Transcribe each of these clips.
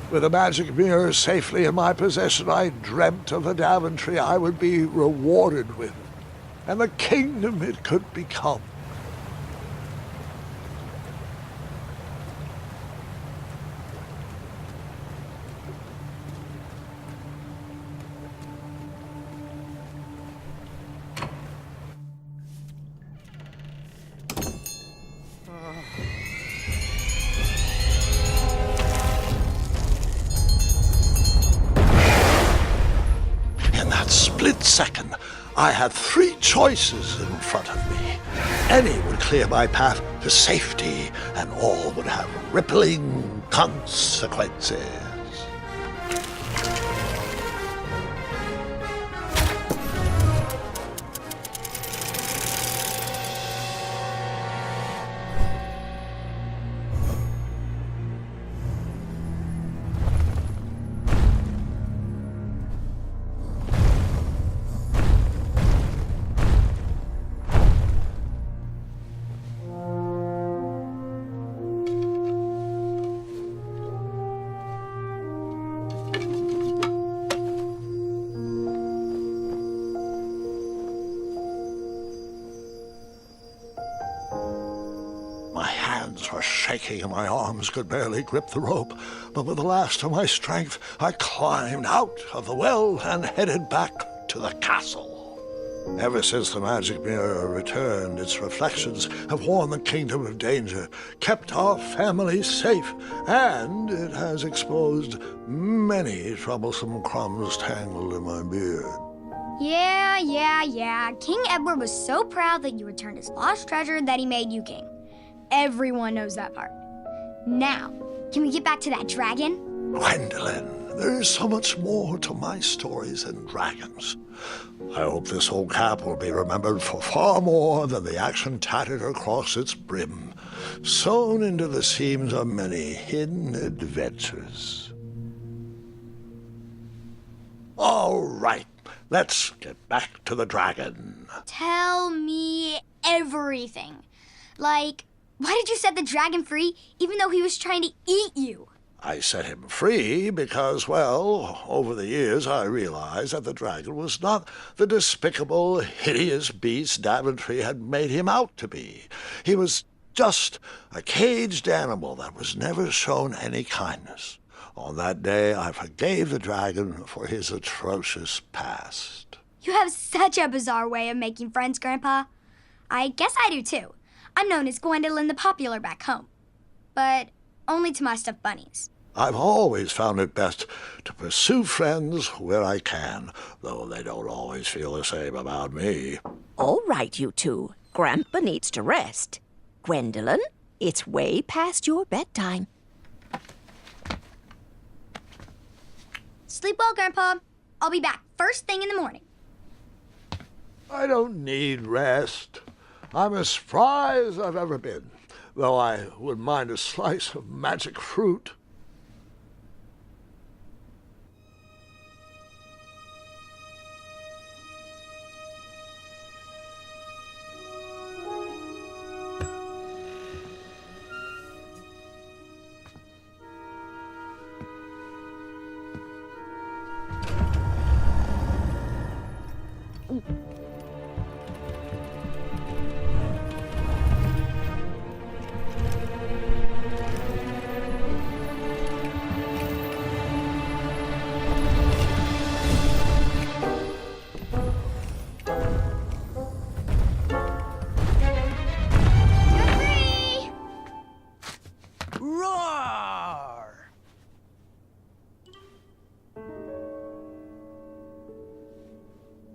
With the magic mirror safely in my possession, I dreamt of the Daventry I would be rewarded with, and the kingdom it could become. In that split second, I had three choices in front of me. Any would clear my path to safety, and all would have rippling consequences. My hands were shaking and my arms could barely grip the rope, but with the last of my strength, I climbed out of the well and headed back to the castle. Ever since the magic mirror returned, its reflections have warned the kingdom of danger, kept our family safe, and it has exposed many troublesome crumbs tangled in my beard. Yeah. King Edward was so proud that you returned his lost treasure that he made you king. Everyone knows that part. Now, can we get back to that dragon? Gwendolyn, there is so much more to my stories than dragons. I hope this old cap will be remembered for far more than the action tattered across its brim, sewn into the seams of many hidden adventures. All right, let's get back to the dragon. Tell me everything. Like, why did you set the dragon free even though he was trying to eat you? I set him free because, well, over the years I realized that the dragon was not the despicable, hideous beast Daventry had made him out to be. He was just a caged animal that was never shown any kindness. On that day, I forgave the dragon for his atrocious past. You have such a bizarre way of making friends, Grandpa. I guess I do, too. I'm known as Gwendolyn the Popular back home, but only to my stuffed bunnies. I've always found it best to pursue friends where I can, though they don't always feel the same about me. All right, you two. Grandpa needs to rest. Gwendolyn, it's way past your bedtime. Sleep well, Grandpa. I'll be back first thing in the morning. I don't need rest. I'm as spry as I've ever been, though I wouldn't mind a slice of magic fruit.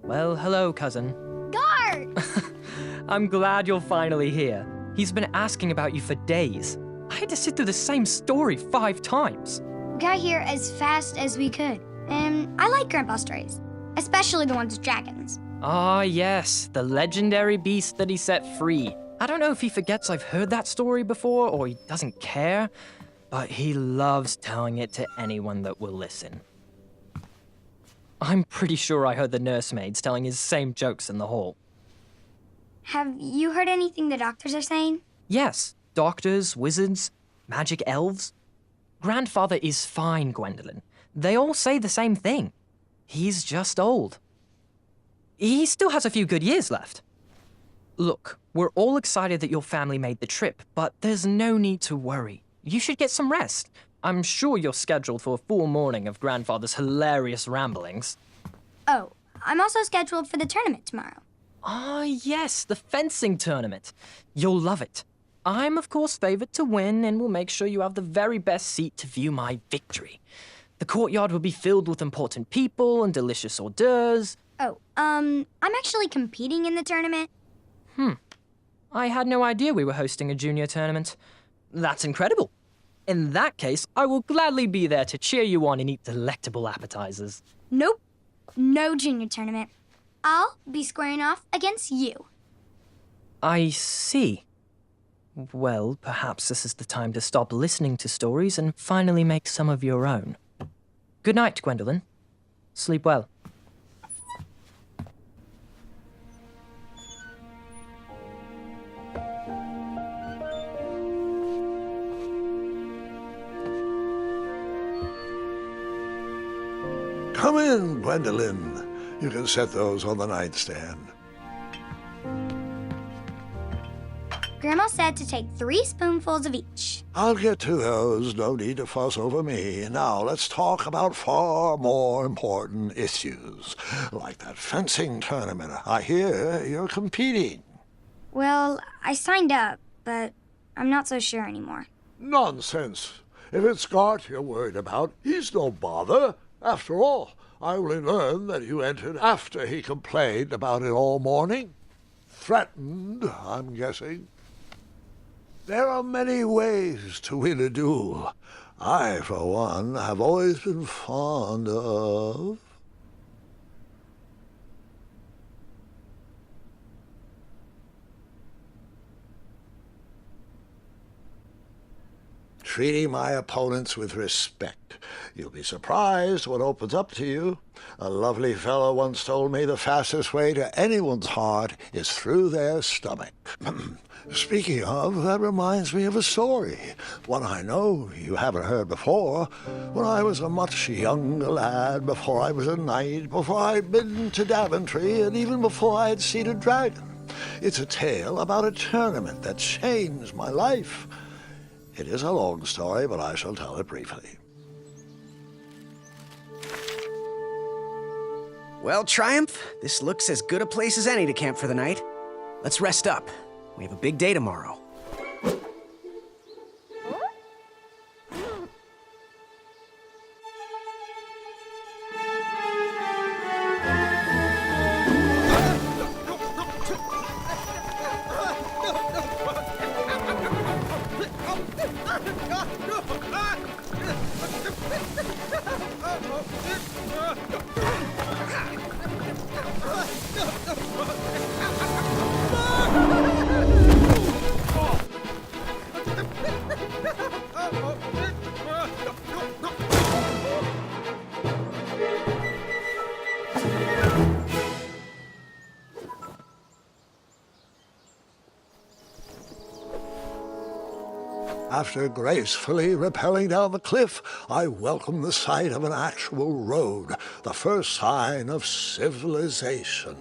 Well, hello, cousin. Guard! I'm glad you're finally here. He's been asking about you for days. I had to sit through the same story 5 times. We got here as fast as we could, and I like Grandpa's stories, especially the ones with dragons. Ah, yes, the legendary beast that he set free. I don't know if he forgets I've heard that story before or he doesn't care, but he loves telling it to anyone that will listen. I'm pretty sure I heard the nursemaids telling his same jokes in the hall. Have you heard anything the doctors are saying? Yes, doctors, wizards, magic elves. Grandfather is fine, Gwendolyn. They all say the same thing. He's just old. He still has a few good years left. Look, we're all excited that your family made the trip, but there's no need to worry. You should get some rest. I'm sure you're scheduled for a full morning of Grandfather's hilarious ramblings. Oh, I'm also scheduled for the tournament tomorrow. Ah, yes, the fencing tournament. You'll love it. I'm, of course, favored to win and will make sure you have the very best seat to view my victory. The courtyard will be filled with important people and delicious hors d'oeuvres. Oh, I'm actually competing in the tournament. I had no idea we were hosting a junior tournament. That's incredible. In that case, I will gladly be there to cheer you on and eat delectable appetizers. Nope, no junior tournament. I'll be squaring off against you. I see. Well, perhaps this is the time to stop listening to stories and finally make some of your own. Good night, Gwendolyn. Sleep well. Come in, Gwendolyn. You can set those on the nightstand. Grandma said to take 3 spoonfuls of each. I'll get to those. No need to fuss over me. Now, let's talk about far more important issues, like that fencing tournament. I hear you're competing. Well, I signed up, but I'm not so sure anymore. Nonsense. If it's Scott you're worried about, he's no bother. After all, I only learned that you entered after he complained about it all morning. Threatened, I'm guessing. There are many ways to win a duel. I, for one, have always been fond of... treating my opponents with respect. You'll be surprised what opens up to you. A lovely fellow once told me the fastest way to anyone's heart is through their stomach. Speaking of, that reminds me of a story, one I know you haven't heard before. When I was a much younger lad, before I was a knight, before I'd been to Daventry, and even before I had seen a dragon. It's a tale about a tournament that changed my life. It is a long story, but I shall tell it briefly. Well, Triumph, this looks as good a place as any to camp for the night. Let's rest up. We have a big day tomorrow. After gracefully rappelling down the cliff, I welcomed the sight of an actual road, the first sign of civilization.